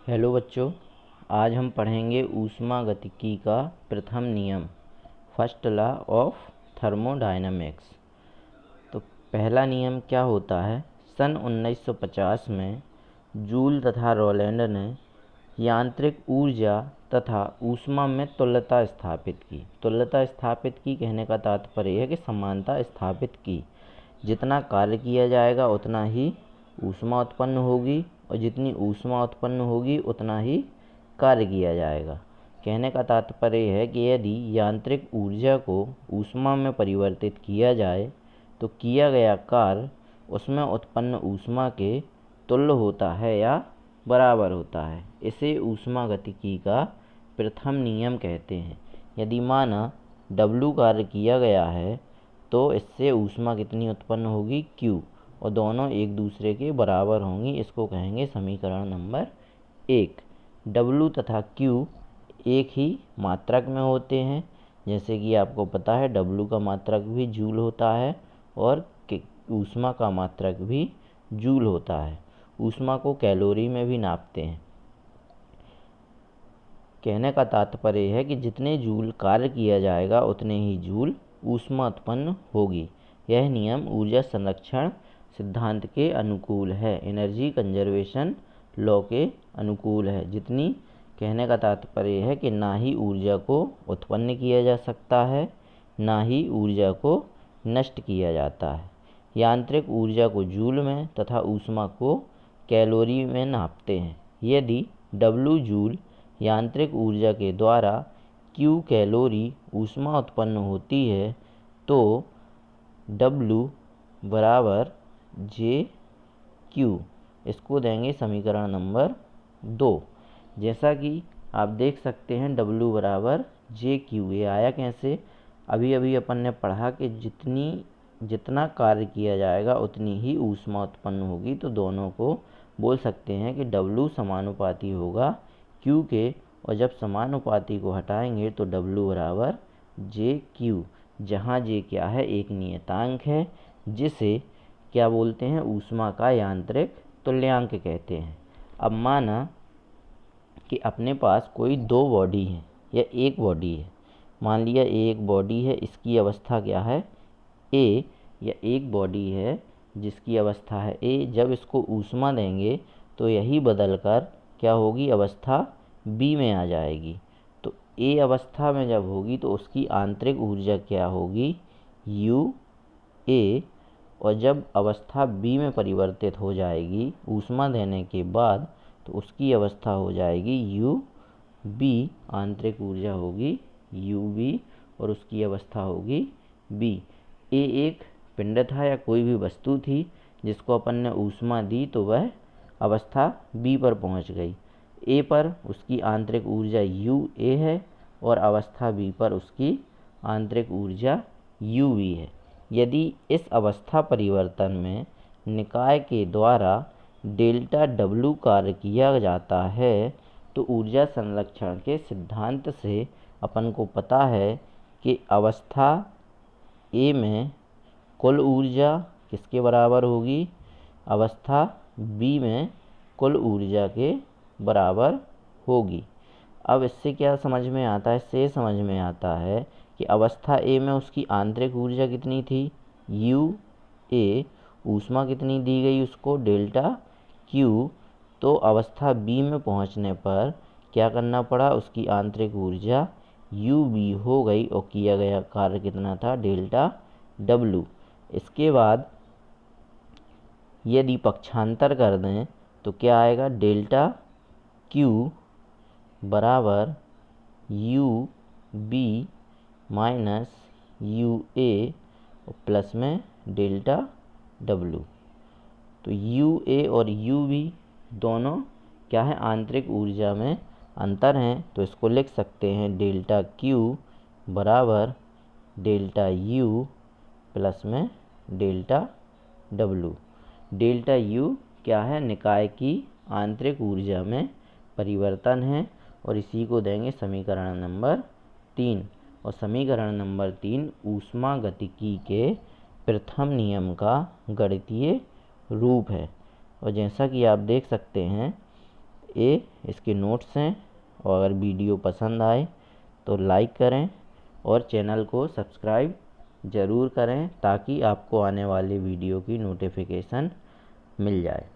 Hello बच्चों, आज हम पढ़ेंगे ऊष्मागतिकी का प्रथम नियम, फर्स्ट लॉ ऑफ थर्मोडायनामिक्स। तो पहला नियम क्या होता है? सन 1950 में जूल तथा रॉलैंड ने यांत्रिक ऊर्जा तथा ऊष्मा में तुल्यता स्थापित की। तुल्यता स्थापित की कहने का तात्पर्य है कि समानता स्थापित की। जितना कार्य किया जाएगा उतना ही ऊष्मा उत्पन्न होगी और जितनी ऊष्मा उत्पन्न होगी उतना ही कार्य किया जाएगा। कहने का तात्पर्य है कि यदि यांत्रिक ऊर्जा को ऊष्मा में परिवर्तित किया जाए तो किया गया कार्य उसमें उत्पन्न ऊष्मा के तुल्य होता है या बराबर होता है। इसे ऊष्मागतिकी का प्रथम नियम कहते हैं। यदि माना W कार्य किया गया है तो इससे ऊष्मा कितनी उत्पन्न होगी? Q, और दोनों एक दूसरे के बराबर होंगी। इसको कहेंगे समीकरण नंबर 1। W तथा Q एक ही मात्रक में होते हैं, जैसे कि आपको पता है W का मात्रक भी जूल होता है और ऊष्मा का मात्रक भी जूल होता है। ऊष्मा को कैलोरी में भी नापते हैं। कहने का तात्पर्य है कि जितने जूल कार्य किया जाएगा उतने ही जूल ऊष्मा उत्पन्न होगी। यह नियम ऊर्जा संरक्षण सिद्धांत के अनुकूल है, एनर्जी कंजर्वेशन लॉ के अनुकूल है। जितनी कहने का तात्पर्य है कि ना ही ऊर्जा को उत्पन्न किया जा सकता है, ना ही ऊर्जा को नष्ट किया जाता है। यांत्रिक ऊर्जा को जूल में तथा ऊष्मा को कैलोरी में नापते हैं। यदि W जूल यांत्रिक ऊर्जा के द्वारा Q कैलोरी ऊष्मा उत्पन्न होती है तो W बराबर JQ। इसको देंगे समीकरण नंबर 2। जैसा कि आप देख सकते हैं W बराबर JQ, ये आया कैसे? अभी अभी अपन ने पढ़ा कि जितना कार्य किया जाएगा उतनी ही ऊष्मा उत्पन्न होगी, तो दोनों को बोल सकते हैं कि W समानुपाती होगा Q के, और जब समानुपाती को हटाएंगे तो W बराबर JQ, जहाँ J क्या है? एक नियतांक है, जिसे क्या बोलते हैं? ऊष्मा का यांत्रिक तुल्यांक कहते हैं। अब माना कि अपने पास कोई दो बॉडी है या एक बॉडी है। मान लिया एक बॉडी है, इसकी अवस्था क्या है? A, या एक बॉडी है जिसकी अवस्था है A। जब इसको ऊष्मा देंगे तो यही बदलकर क्या होगी? अवस्था B में आ जाएगी। तो A अवस्था में जब होगी तो उसकी आंतरिक ऊर्जा क्या होगी? UA। और जब अवस्था B में परिवर्तित हो जाएगी ऊष्मा देने के बाद तो उसकी अवस्था हो जाएगी UB। आंतरिक ऊर्जा होगी UB और उसकी अवस्था होगी B। A एक पिंड था या कोई भी वस्तु थी जिसको अपन ने ऊष्मा दी तो वह अवस्था B पर पहुंच गई। A पर उसकी आंतरिक ऊर्जा UA है और अवस्था B पर उसकी आंतरिक ऊर्जा UB है। यदि इस अवस्था परिवर्तन में निकाय के द्वारा डेल्टा W कार्य किया जाता है तो ऊर्जा संरक्षण के सिद्धांत से अपन को पता है कि अवस्था A में कुल ऊर्जा किसके बराबर होगी? अवस्था B में कुल ऊर्जा के बराबर होगी। अब इससे क्या समझ में आता है? इससे समझ में आता है कि अवस्था A में उसकी आंतरिक ऊर्जा कितनी थी? UA। ऊष्मा कितनी दी गई उसको? Delta Q। तो अवस्था B में पहुंचने पर क्या करना पड़ा? उसकी आंतरिक ऊर्जा UB हो गई और किया गया कार्य कितना था? Delta W। इसके बाद यदि पक्षांतर कर दें तो क्या आएगा? डेल्टा Q बराबर UB माइनस UA और प्लस में डेल्टा W। तो UA और UB दोनों क्या है? आंतरिक ऊर्जा में अंतर हैं, तो इसको लिख सकते हैं डेल्टा Q बराबर डेल्टा U प्लस में डेल्टा W। डेल्टा U क्या है? निकाय की आंतरिक ऊर्जा में परिवर्तन है, और इसी को देंगे समीकरण नंबर 3। और समीकरण नंबर 3 ऊष्मागतिकी के प्रथम नियम का गणितीय रूप है। और जैसा कि आप देख सकते हैं ये इसके नोट्स हैं, और अगर वीडियो पसंद आए तो लाइक करें और चैनल को सब्सक्राइब ज़रूर करें ताकि आपको आने वाली वीडियो की नोटिफिकेशन मिल जाए।